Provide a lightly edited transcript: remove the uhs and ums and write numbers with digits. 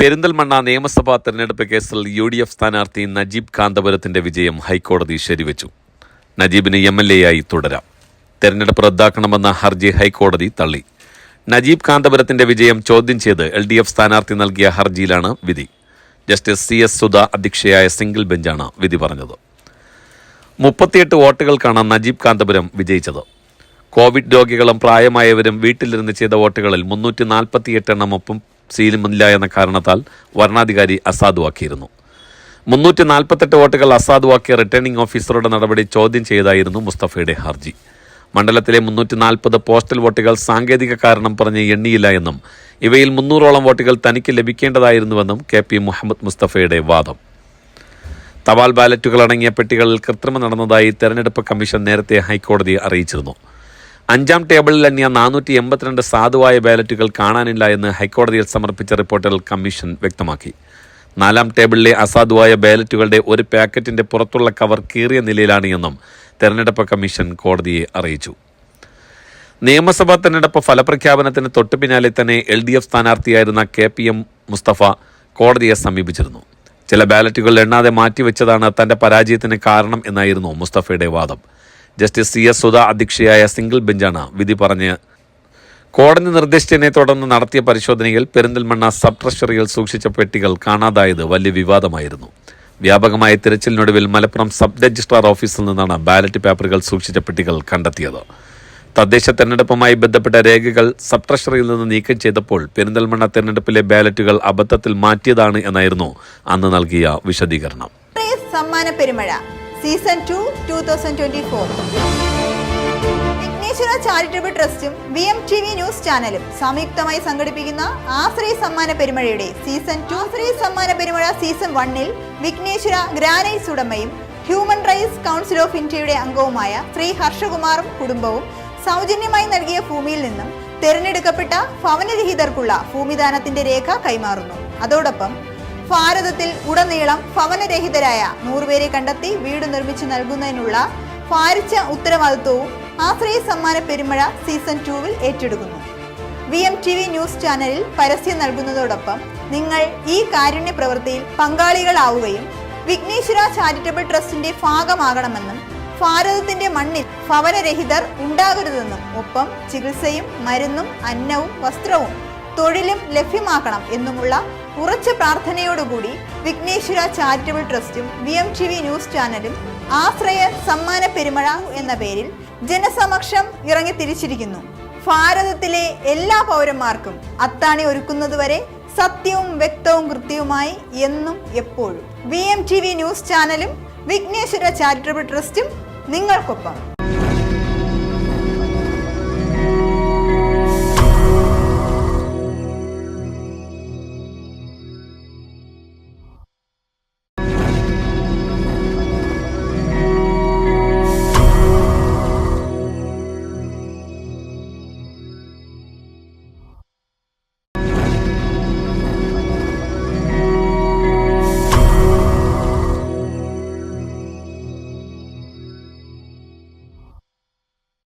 പെരിന്തൽമണ്ണ നിയമസഭാ തെരഞ്ഞെടുപ്പ് കേസിൽ UDF സ്ഥാനാർത്ഥി നജീബ് കാന്തപുരത്തിന്റെ വിജയം ഹൈക്കോടതി ശരിവച്ചു. നജീബിന് MLA ആയി തുടരാം. തെരഞ്ഞെടുപ്പ് റദ്ദാക്കണമെന്ന ഹർജി ഹൈക്കോടതി തള്ളി. നജീബ് കാന്തപുരത്തിന്റെ വിജയം ചോദ്യം ചെയ്ത് LDF സ്ഥാനാർത്ഥി നൽകിയ ഹർജിയിലാണ് വിധി. ജസ്റ്റിസ് CS സുധ അധ്യക്ഷയായ സിംഗിൾ ബെഞ്ചാണ് വിധി പറഞ്ഞത്. 38 വോട്ടുകൾക്കാണ് നജീബ് കാന്തപുരം വിജയിച്ചത്. കോവിഡ് രോഗികളും പ്രായമായവരും വീട്ടിലിരുന്ന് ചെയ്ത വോട്ടുകളിൽ 348 എണ്ണം ഒപ്പം സീലുമില്ല എന്ന കാരണത്താൽ വരണാധികാരി അസാധുവാക്കിയിരുന്നു. 348 വോട്ടുകൾ അസാധുവാക്കിയ റിട്ടേണിംഗ് ഓഫീസറുടെ നടപടി ചോദ്യം ചെയ്തായിരുന്നു മുസ്തഫയുടെ ഹർജി. മണ്ഡലത്തിലെ 340 പോസ്റ്റൽ വോട്ടുകൾ സാങ്കേതിക കാരണം പറഞ്ഞ് എണ്ണിയില്ല എന്നും ഇവയിൽ 300ഓളം വോട്ടുകൾ തനിക്ക് ലഭിക്കേണ്ടതായിരുന്നുവെന്നും KP മുഹമ്മദ് മുസ്തഫയുടെ വാദം. തപാൽ ബാലറ്റുകൾ അടങ്ങിയ പെട്ടികളിൽ കൃത്രിമം നടന്നതായി തെരഞ്ഞെടുപ്പ് കമ്മീഷൻ നേരത്തെ ഹൈക്കോടതിയെ അറിയിച്ചിരുന്നു. 5ാം ടേബിളിൽ എണ്ണിയ 482 സാധുവായ ബാലറ്റുകൾ കാണാനില്ല എന്ന് ഹൈക്കോടതിയിൽ സമർപ്പിച്ച റിപ്പോർട്ടിൽ കമ്മീഷൻ വ്യക്തമാക്കി. 4ാം ടേബിളിലെ അസാധുവായ ബാലറ്റുകളുടെ ഒരു പാക്കറ്റിന്റെ പുറത്തുള്ള കവർ കീറിയ നിലയിലാണ് എന്നും തെരഞ്ഞെടുപ്പ് കമ്മീഷൻ കോടതിയെ അറിയിച്ചു. നിയമസഭാ തെരഞ്ഞെടുപ്പ് ഫലപ്രഖ്യാപനത്തിന് തൊട്ടു പിന്നാലെ തന്നെ LDF സ്ഥാനാർത്ഥിയായിരുന്ന KPM മുസ്തഫ കോടതിയെ സമീപിച്ചിരുന്നു. ചില ബാലറ്റുകൾ എണ്ണാതെ മാറ്റിവെച്ചതാണ് തന്റെ പരാജയത്തിന് കാരണം എന്നായിരുന്നു മുസ്തഫയുടെ വാദം. ജസ്റ്റിസ് CS സുധ അധ്യക്ഷയായ സിംഗിൾ ബെഞ്ചാണ് വിധി പറഞ്ഞ്. കോടതി നിർദ്ദേശിച്ചതിനെ തുടർന്ന് നടത്തിയ പരിശോധനയിൽ പെരിന്തൽമണ്ണ സബ് ട്രഷറിയിൽ സൂക്ഷിച്ച പെട്ടികൾ കാണാതായത് വലിയ വിവാദമായിരുന്നു. വ്യാപകമായ തിരച്ചിലിനൊടുവിൽ മലപ്പുറം സബ് രജിസ്ട്രാർ ഓഫീസിൽ നിന്നാണ് ബാലറ്റ് പേപ്പറുകൾ സൂക്ഷിച്ച പെട്ടികൾ കണ്ടെത്തിയത്. തദ്ദേശ തെരഞ്ഞെടുപ്പുമായി ബന്ധപ്പെട്ട രേഖകൾ സബ് ട്രഷറിയിൽ നിന്ന് നീക്കം ചെയ്തപ്പോൾ പെരിന്തൽമണ്ണ തെരഞ്ഞെടുപ്പിലെ ബാലറ്റുകൾ അബദ്ധത്തിൽ മാറ്റിയതാണ് എന്നായിരുന്നു അന്ന് നൽകിയ വിശദീകരണം. സമ്മാന പെരുമഴ സീസൺ 2 2024 വിഘ്നേശ്വര ചാരിറ്റബിൾ ട്രസ്റ്റും VMTV ന്യൂസ് ചാനലും സംയുക്തമായി സംഘടിപ്പിക്കുന്ന ആശ്രയ സമ്മാന പെരുമഴയുടെ സീസൺ 2 ആശ്രയ സമ്മാന പെരുമഴ സീസൺ 1-ൽ വിഘ്നേശ്വര ഗ്രാനൈറ്റ്സ് ഉടമയും ഹ്യൂമൻ റൈറ്റ്സ് കൗൺസിൽ ഓഫ് ഇന്ത്യയുടെ അംഗവുമായ ശ്രീ ഹർഷകുമാറും കുടുംബവും സൗജന്യമായി നൽകിയ ഭൂമിയിൽ നിന്നും തിരഞ്ഞെടുക്കപ്പെട്ട ഭവനരഹിതർക്കുള്ള ഭൂമിദാനത്തിന്റെ രേഖ കൈമാറുന്നു. അതോടൊപ്പം ഭാരതത്തിൽ ഉടനീളം ഭവനരഹിതരായ 100 പേരെ കണ്ടെത്തി വീട് നിർമ്മിച്ചു നൽകുന്നതിനുള്ള ഭാരിച്ച ഉത്തരവാദിത്വവും ആശ്രയ സമ്മാന പെരുമഴ സീസൺ 2-ൽ ഏറ്റെടുക്കുന്നു. VMTV ന്യൂസ് ചാനലിൽ പരസ്യം നൽകുന്നതോടൊപ്പം നിങ്ങൾ ഈ കാരുണ്യ പ്രവൃത്തിയിൽ പങ്കാളികളാവുകയും വിഘ്നേശ്വര ചാരിറ്റബിൾ ട്രസ്റ്റിന്റെ ഭാഗമാകണമെന്നും ഭാരതത്തിന്റെ മണ്ണിൽ ഭവനരഹിതർ ഉണ്ടാകരുതെന്നും ഒപ്പം ചികിത്സയും മരുന്നും അന്നവും വസ്ത്രവും തൊഴിലും ലഭ്യമാക്കണം എന്നുമുള്ള ഉറച്ച പ്രാർത്ഥനയോടുകൂടി വിഘ്നേശ്വര ചാരിറ്റബിൾ ട്രസ്റ്റും VMTV ന്യൂസ് ചാനലും ആശ്രയ സമ്മാന പെരുമഴ എന്ന പേരിൽ ജനസമക്ഷം ഇറങ്ങി തിരിച്ചിരിക്കുന്നു. ഭാരതത്തിലെ എല്ലാ പൗരന്മാർക്കും അത്താണി ഒരുക്കുന്നതുവരെ സത്യവും വ്യക്തവും കൃത്യവുമായി എന്നും എപ്പോഴും VMTV ന്യൂസ് ചാനലും വിഘ്നേശ്വര ചാരിറ്റബിൾ ട്രസ്റ്റും നിങ്ങൾക്കൊപ്പം.